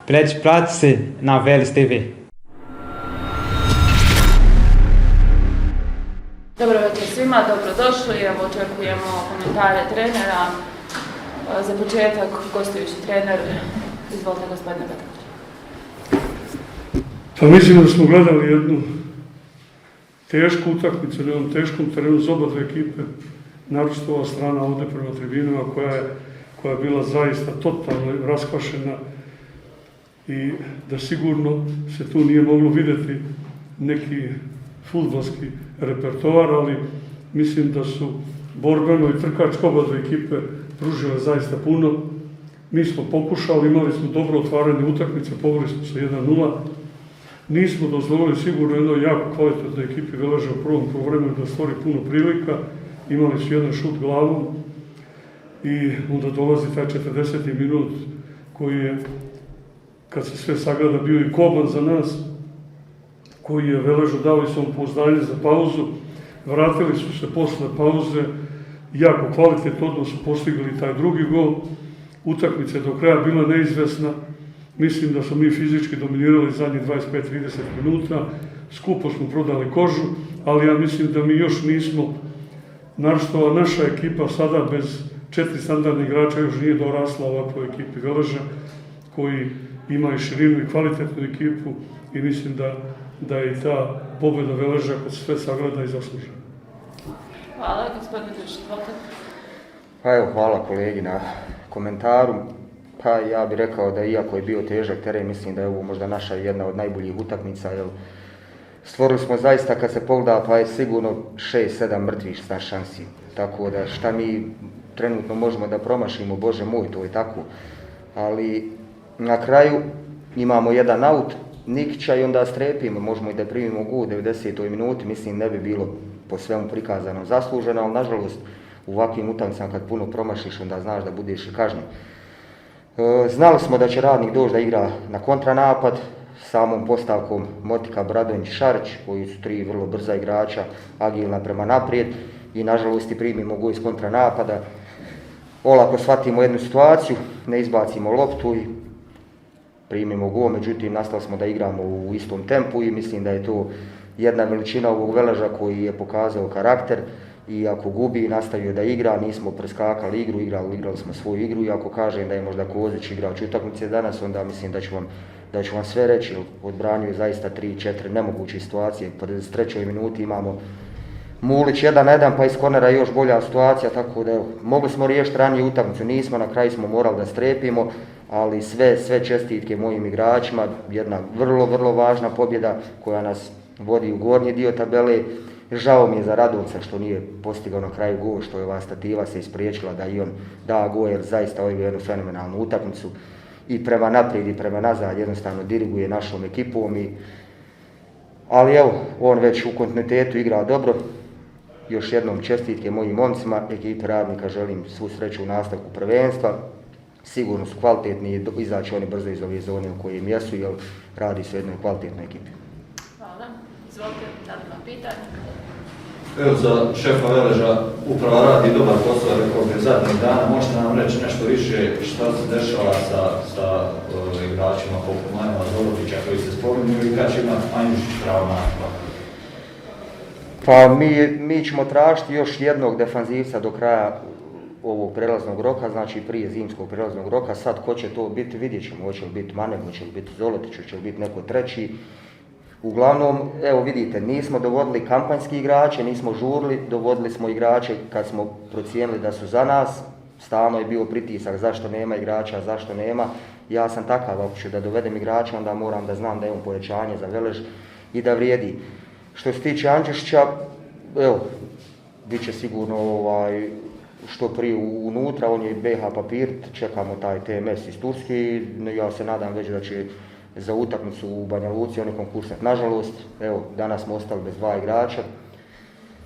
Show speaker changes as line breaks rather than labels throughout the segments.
Prati se na Velis TV.
Dobro večer svima, dobrodošli. Evo očekujemo komentare trenera. Za početak, gostujući trener, izvolite gospodine Petković.
Pa mislim da smo gledali jednu tešku utakmicu na jednom teškom terenu za oba dve ekipe, naročito ova strana ovdje prema tribinama koja je bila zaista totalno raskvašena i da sigurno se tu nije moglo vidjeti neki fudbalski repertoar, ali mislim da su borbeno i trkačko oba dve ekipe pružile zaista puno. Mi smo pokušali, imali smo dobro otvaranje utakmice, poveli smo se 1-0. Nismo dozvolili sigurno jednoj jako kvalitetnoj ekipi Veleža u prvom poluvremenu da stvori puno prilika. Imali su jedan šut glavom i onda dolazi taj 40. minut koji je, kad se sve sagleda, bio i koban za nas, koji je Veležu dao i samopouzdanje za pauzu. Vratili su se posle pauze, jako kvalitetno odmah su postigli taj drugi gol. Utakmica je do kraja bila neizvesna. Mislim da smo mi fizički dominirali zadnjih 25-30 minuta. Skupo smo prodali kožu, ali ja mislim da mi još nismo, naročito naša ekipa sada bez 4 standardnih igrača još nije dorasla ovakvoj ekipi Veleža, koji ima i širinu i kvalitetnu ekipu i mislim da je i ta pobjeda Veleža kod sve sagleda i zaslužena.
Hvala, gospodine Držić.
Pa evo, hvala kolegi na komentaru. Pa ja bih rekao da iako je bio težak teren, mislim da je ovo možda naša jedna od najboljih utakmica, jer stvorili smo zaista, kad se pogleda, pa je sigurno 6-7 mrtvih šansi. Tako da šta mi trenutno možemo da promašimo, Bože moj, to je tako. Ali na kraju imamo jedan aut Nikića i onda strepimo, možemo i da primimo gol u 90. minuti, mislim ne bi bilo po svemu prikazano zasluženo, ali nažalost u ovakvim utakmicama kad puno promašiš, onda znaš da budeš i kažnjen. Znali smo da će Radnik doći da igra na kontranapad, samom postavkom Motika, Bradonjić, Šarić, koji su 3 vrlo brza igrača, agilna prema naprijed i nažalost i primimo gol iz kontranapada. Olako shvatimo jednu situaciju, ne izbacimo loptu i primimo gol, međutim nastali smo da igramo u istom tempu i mislim da je to jedna veličina ovog Veleža koji je pokazao karakter i ako gubi nastavio da igra, nismo preskakali igru, igrali smo svoju igru i ako kažem da je možda Kozić igrač utakmice danas, onda mislim da ću vam sve reći, odbranio je zaista 3-4 nemoguće situacije. Po 3. minuti imamo Mulić 1-1, pa iz kornera još bolja situacija, tako da mogli smo riješiti ranije utakmicu, nismo, na kraju smo morali da strepimo, ali sve čestitke mojim igračima, jedna vrlo važna pobjeda koja nas vodi u gornji dio tabele. Žao mi je za Radovca što nije postigao na kraju gol, što je ova stativa se ispriječila da i on da gol, jer zaista ovo je jednu fenomenalnu utakmicu i prema naprijed i prema nazad jednostavno diriguje našom ekipom. Ali evo, on već u kontinuitetu igra dobro. Još jednom čestitke mojim momcima, ekipi Radnika želim svu sreću u nastavku prvenstva. Sigurno su kvalitetni i izaći oni brzo iz ove zone u kojim jesu, jer radi se o jednoj kvalitetnoj ekipi.
Hvala. Izvolite, da li ima pitanje?
Evo, za šefa Veleža upravo radi dobar posao, rekao bi zadnjih dana. Možete nam reći nešto više šta se dešava sa igračima poput Manjela Zolotića koji se spominju i kad će imati Anjušić pravo na nastavak?
Pa mi ćemo tražiti još jednog defanzivca do kraja ovog prelaznog roka, znači prije zimskog prelaznog roka. Sad ko će to biti, vidjet ćemo, hoće li biti Manek, hoće li biti Zolotić, hoće li biti neko treći. Uglavnom, evo vidite, nismo dovodili kampanjski igrače, nismo žurili, dovodili smo igrače kad smo procijenili da su za nas. Stalno je bio pritisak zašto nema igrača, zašto nema. Ja sam takav, ako ću da dovedem igrača, onda moram da znam da je on povećanje za Velež i da vrijedi. Što se tiče Anđušića, evo, bit će sigurno što prije unutra, on je BH papir, čekamo taj TMS iz Turske i ja se nadam već da će za utakmicu u Banja Luci oni konkursat. Nažalost, evo, danas smo ostali bez 2 igrača.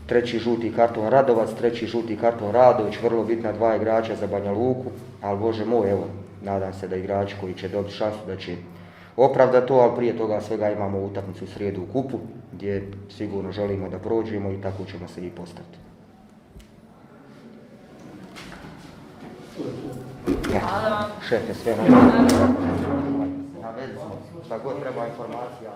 3. žuti karton Radovac, 3. žuti karton Radović, vrlo bitna 2 igrača za Banja Luku, ali Bože moj, evo, nadam se da igrači koji će dobiti šansu da će opravdati to, ali prije toga svega imamo utakmicu u srijedu u kupu, gdje sigurno želimo da prođemo i tako ćemo se i postaviti. Šef je sve na šta god treba informacija.